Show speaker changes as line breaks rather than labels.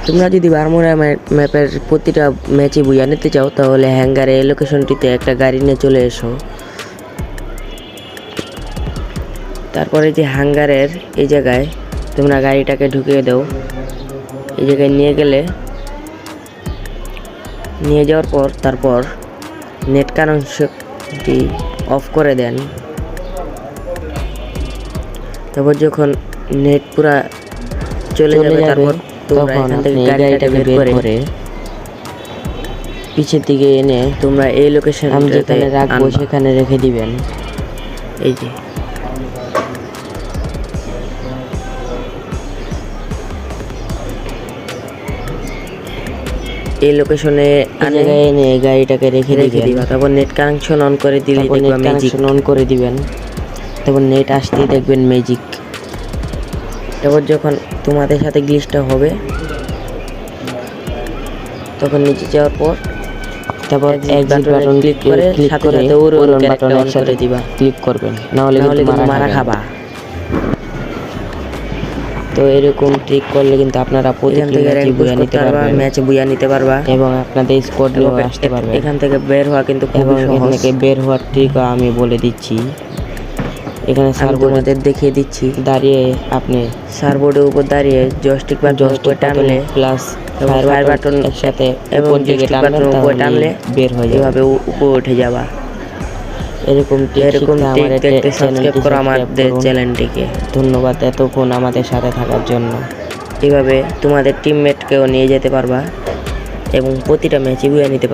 তোমরা যদি বারমুডা ম্যাপের প্রতিটা ম্যাচে বুয়া নিতে চাও তাহলে হ্যাঙ্গারে এই লোকেশনটিতে একটা গাড়ি নিয়ে চলে এসো। তারপরে যে হ্যাঙ্গারের এই জায়গায় তোমরা গাড়িটাকে ঢুকিয়ে দাও। এই জায়গায় নিয়ে যাওয়ার পর তারপর নেট কানেকশনটি অফ করে দেন। তারপর যখন নেট পুরা চলে যাবে তারপর তোমরা এখান থেকে গাড়িটাকে বের করে পিছের দিকে এনে তোমরা এই লোকেশন আমি যেখানে রাখবো সেখানে রেখে দিবেন। এই যে এই লোকেশনে এনে গাড়িটাকে রেখে দিবা। তারপর নেট কানেকশন অন করে দিলে দেখবা ম্যাজিক অন করে দিবেন। তারপর নেট আসতেই দেখবেন ম্যাজিক। তারপর যখন তোমাদের সাথে গ্লিচটা হবে তখন নিচে যাওয়ার পর তারপর এক্সিট বাটন ক্লিক করে সাথে ওর বাটন একসাথে দিবা, ক্লিক করবেন, না হলে মারা খাবা। তো এরকম ট্রিক করলে কিন্তু আপনারা ম্যাচে বুয়া নিতে পারবা এবং আপনাদের স্কোর নিয়ে আসতে পারবে। এখান থেকে বের হওয়া কিন্তু খুবই সহজ। বের হওয়ার ট্রিক আমি বলে দিচ্ছি। এখানে সার্ভোর্ডের দেখিয়ে দিচ্ছি। দাঁড়িয়ে আপনি সার্ভোর্ডের উপর দাঁড়িয়ে জয়স্টিক বা জয়স্টিক টানলে প্লাস ফায়ার বাটন একসাথে এবং জয়স্টিক বাটন উপর টানলে বের হয়ে যাবে, এভাবে উপরে উঠে যাবা। এরকম দেখতে সাবস্ক্রাইব করো আমাদের চ্যানেলটিকে। ধন্যবাদ এতক্ষণ আমাদের সাথে থাকার জন্য। এভাবে তোমাদের টিমমেটকেও নিয়ে যেতে পারবা এবং প্রতিটা ম্যাচে বুয়া নিতে পারবা।